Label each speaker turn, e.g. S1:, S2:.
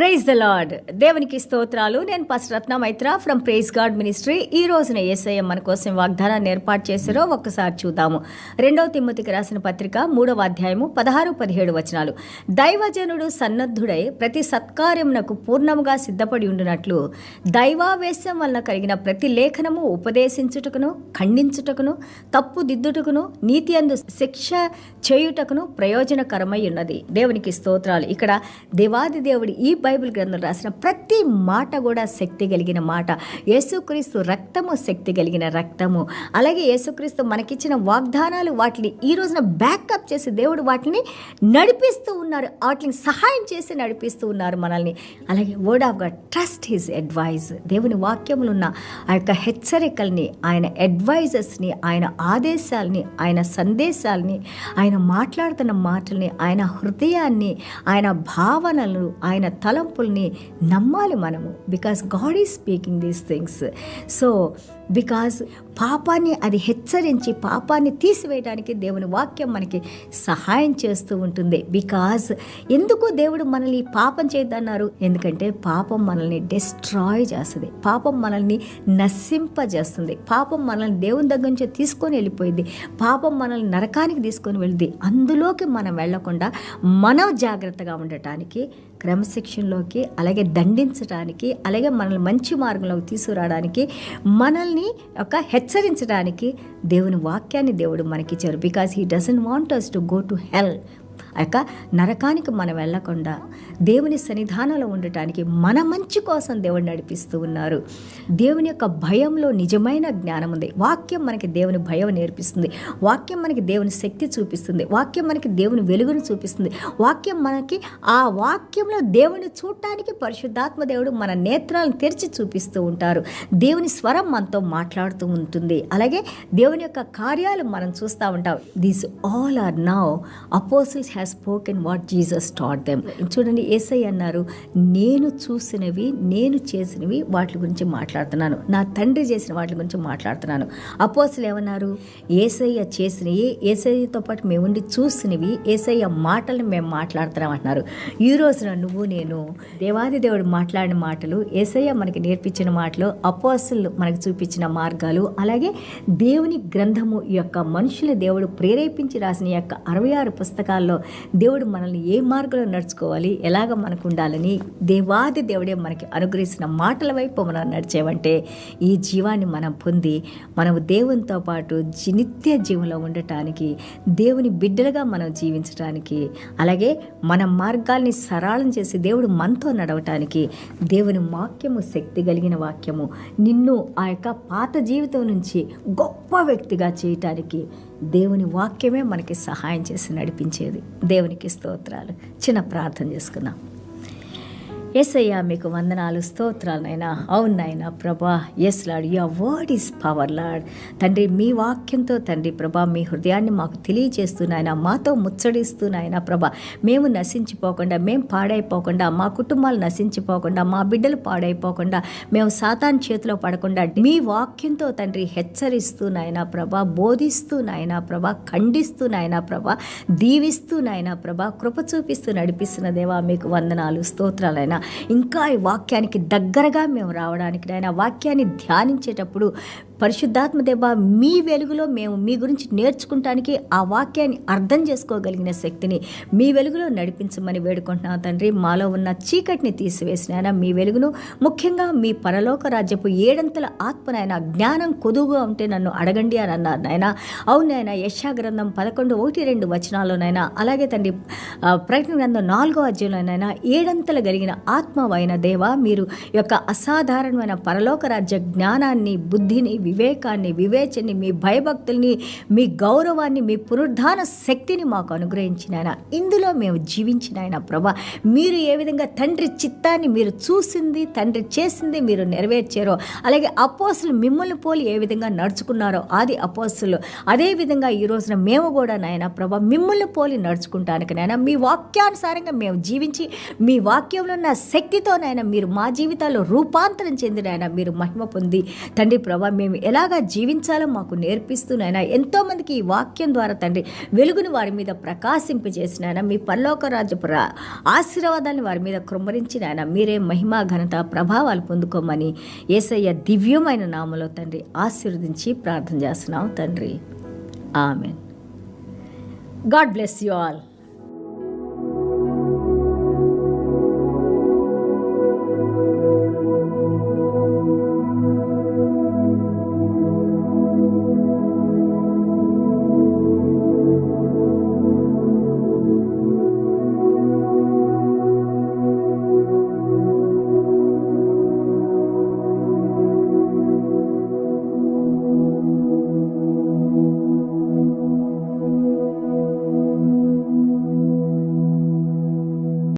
S1: Praise the lord. దేవునికి స్తోత్రాలు. నేను pastor Ratna Maitra from Praise God Ministry. ఈ రోజున యేసయ్య మన కోసం వాగ్దానాన్ని ఏర్పాటు చేశారో ఒక్కసారి చూద్దాము. 2వ తిమోతికి రాసిన పత్రిక 3వ అధ్యాయము 16-17 వచనాలు. దైవజనుడు సన్నద్ధుడై ప్రతి సత్కార్యమునకు పూర్ణముగా సిద్ధపడి ఉండినట్లు దైవావేశం వలన కలిగిన ప్రతి లేఖనము ఉపదేశించుటకును, ఖండించుటకును, తప్పు దిద్దుటకును, నీతి అందు శిక్ష చేయుటకును ప్రయోజనకరమై ఉన్నది. దేవునికి స్తోత్రాలు. ఇక్కడ దేవాది దేవుడి ఈ బైబిల్ గ్రంథం రాసిన ప్రతి మాట కూడా శక్తి కలిగిన మాట. యేసుక్రీస్తు రక్తము శక్తి కలిగిన రక్తము. అలాగే యేసుక్రీస్తు మనకిచ్చిన వాగ్దానాలు వాటిని ఈ రోజున బ్యాకప్ చేసి దేవుడు వాటిని నడిపిస్తూ ఉన్నారు, వాటిని సహాయం చేసి నడిపిస్తూ ఉన్నారు మనల్ని. అలాగే word of God, trust his advice. దేవుని వాక్యములు ఉన్న ఆ యొక్క హెచ్చరికల్ని, ఆయన అడ్వైజెస్ని, ఆయన ఆదేశాలని, ఆయన సందేశాలని, ఆయన మాట్లాడుతున్న మాటల్ని, ఆయన హృదయాన్ని, ఆయన భావనలు, ఆయన తలంపుల్ని నమ్మాలి మనము. Because God is speaking these things. So because పాపాన్ని అది హెచ్చరించి పాపాన్ని తీసివేయడానికి దేవుని వాక్యం మనకి సహాయం చేస్తూ ఉంటుంది. బికాజ్ ఎందుకు దేవుడు మనల్ని పాపం చేయద్దన్నారు? ఎందుకంటే పాపం మనల్ని డిస్ట్రాయ్ చేస్తుంది, పాపం మనల్ని నశింపజేస్తుంది, పాపం మనల్ని దేవుని దగ్గర నుంచి తీసుకొని వెళ్ళిపోయింది, పాపం మనల్ని నరకానికి తీసుకొని వెళ్తుంది. అందులోకి మనం వెళ్లకుండా మనం జాగ్రత్తగా ఉండటానికి, క్రమశిక్షణలోకి, అలాగే దండించడానికి, అలాగే మనల్ని మంచి మార్గంలోకి తీసుకురావడానికి, మనల్ని ఒక హెచ్చరించడానికి దేవుని వాక్యాన్ని దేవుడు మనకిచ్చారు. Because he doesn't want us to go to hell. అక నరకానికి మనం వెళ్లకుండా దేవుని సన్నిధానంలో ఉండటానికి మన మంచి కోసం దేవుడు నడిపిస్తూ ఉన్నారు. దేవుని యొక్క భయంలో నిజమైన జ్ఞానం ఉంది. వాక్యం మనకి దేవుని భయం నేర్పిస్తుంది, వాక్యం మనకి దేవుని శక్తి చూపిస్తుంది, వాక్యం మనకి దేవుని వెలుగును చూపిస్తుంది, వాక్యం మనకి ఆ వాక్యంలో దేవుని చూడటానికి పరిశుద్ధాత్మ దేవుడు మన నేత్రాలను తెరిచి చూపిస్తూ ఉంటారు. దేవుని స్వరం మనతో మాట్లాడుతూ ఉంటుంది. అలాగే దేవుని యొక్క కార్యాలు మనం చూస్తూ ఉంటాం. These all are now apostles has spoken what Jesus taught them. చూడండి, యేసయ్య అన్నారు, నేను చూసినవి, నేను చేసినవి వాటి గురించి మాట్లాడుతున్నాను, నా తండ్రి చేసిన వాటి గురించి మాట్లాడుతున్నాను. అపోస్తులు ఏమన్నారు? యేసయ్య చేసినవి, యేసయ్యతో పాటు మేము ఉండి చూసినవి, యేసయ్య మాటలు మేము మాట్లాడుతున్నాం అంటున్నారు. ఈ రోజున నువ్వు నేను దేవాది దేవుడు మాట్లాడిన మాటలు, యేసయ్య మనకి నేర్పించిన మాటలు, అపోస్తులు మనకు చూపించిన మార్గాలు, అలాగే దేవుని గ్రంథము యొక్క మనుషుల దేవుడు ప్రేరేపించి రాసిన యొక్క 66 పుస్తకాల్లో దేవుడు మనల్ని ఏ మార్గంలో నడుచుకోవాలి, ఎలాగ మనకు ఉండాలని దేవాది దేవుడే మనకి అనుగ్రహించిన మాటల వైపు మనం నడిచేవంటే ఈ జీవాన్ని మనం పొంది మనం దేవునితో పాటు నిత్య జీవంలో ఉండటానికి, దేవుని బిడ్డలుగా మనం జీవించడానికి, అలాగే మన మార్గాల్ని సరళం చేసి దేవుడు మనతో నడవటానికి దేవుని వాక్యము శక్తి కలిగిన వాక్యము నిన్ను ఆ యొక్క పాత జీవితం నుంచి గొప్ప వ్యక్తిగా చేయటానికి దేవుని వాక్యమే మనకి సహాయం చేసి నడిపించేది. దేవునికి స్తోత్రాలు. చిన్న ప్రార్థన చేసుకుందాం. యేసయ్యా, మీకు వందనాలు, స్తోత్రాలు నాయనా. అవును నాయనా ప్రభా, yes lord, your word is power lord. తండ్రి, మీ వాక్యంతో తండ్రి ప్రభా మీ హృదయాన్ని మాకు తెలియజేస్తూ నాయనా, మాతో ముచ్చడిస్తూ నాయనా ప్రభా, మేము నశించిపోకుండా, మేము పాడైపోకుండా, మా కుటుంబాలు నశించిపోకుండా, మా బిడ్డలు పాడైపోకుండా, మేము సాతాను చేతిలో పడకుండా మీ వాక్యంతో తండ్రి హెచ్చరిస్తూ నాయనా ప్రభా, బోధిస్తూ నాయనా ప్రభా, ఖండిస్తూ నాయనా ప్రభా, దీవిస్తూ నాయనా ప్రభా, కృప చూపిస్తూ నడిపిస్తున్న దేవా మీకు వందనాలు, స్తోత్రాలైనా. ఇంకా ఈ వాక్యానికి దగ్గరగా మేము రావడానికి నాయన, వాక్యాన్ని ధ్యానించేటప్పుడు పరిశుద్ధాత్మ దేవ మీ వెలుగులో మేము మీ గురించి నేర్చుకుంటానికి, ఆ వాక్యాన్ని అర్థం చేసుకోగలిగిన శక్తిని మీ వెలుగులో నడిపించమని వేడుకుంటున్నాం తండ్రి. మాలో ఉన్న చీకటిని తీసివేసిన మీ వెలుగును, ముఖ్యంగా మీ పరలోక రాజ్యపు 7 ఆత్మనైనా జ్ఞానం కొదువుగా ఉంటే నన్ను అడగండి అని అన్నారు నాయన. అవునైనా యెషయా గ్రంథం 11:1-2 వచనాల్లోనైనా, అలాగే తండ్రి ప్రకటన గ్రంథం 4వ అధ్యాయంలోనైనా 7 కలిగిన ఆత్మవైన దేవ, మీరు యొక్క అసాధారణమైన పరలోక రాజ్య జ్ఞానాన్ని, బుద్ధిని, వివేకాన్ని, వివేచనని, మీ భయభక్తుల్ని, మీ గౌరవాన్ని, మీ పునరుద్ధాన శక్తిని మాకు అనుగ్రహించిన ఆయన, ఇందులో మేము జీవించిన ఆయన ప్రభా, మీరు ఏ విధంగా తండ్రి చిత్తాన్ని మీరు చూసింది, తండ్రి చేసింది మీరు నెరవేర్చారో, అలాగే అపోస్తులు మిమ్మల్ని పోలి ఏ విధంగా నడుచుకున్నారో ఆది అపోస్తులు, అదేవిధంగా ఈ రోజున మేము కూడా నాయన ప్రభా మిమ్మల్ని పోలి నడుచుకుంటానికి నాయన, మీ వాక్యానుసారంగా మేము జీవించి మీ వాక్యంలో ఉన్న శక్తితోనైనా మీరు మా జీవితాల్లో రూపాంతరం చెందిన ఆయన మీరు మహిమ పొంది తండ్రి ప్రభా మేము ఎలాగా జీవించాలో మాకు నేర్పిస్తూ నాయన ఎంతోమందికి ఈ వాక్యం ద్వారా తండ్రి వెలుగుని వారి మీద ప్రకాశింపజేసిన ఆయన మీ పరలోక రాజ్య ఆశీర్వాదాన్ని వారి మీద కృమ్మరించిన ఆయన మీరే మహిమ ఘనత ప్రభావాలు పొందుకోమని యేసయ్య దివ్యమైన నామములో తండ్రి ఆశీర్వదించి ప్రార్థన చేస్తున్నాం తండ్రి. Amen. God bless you all.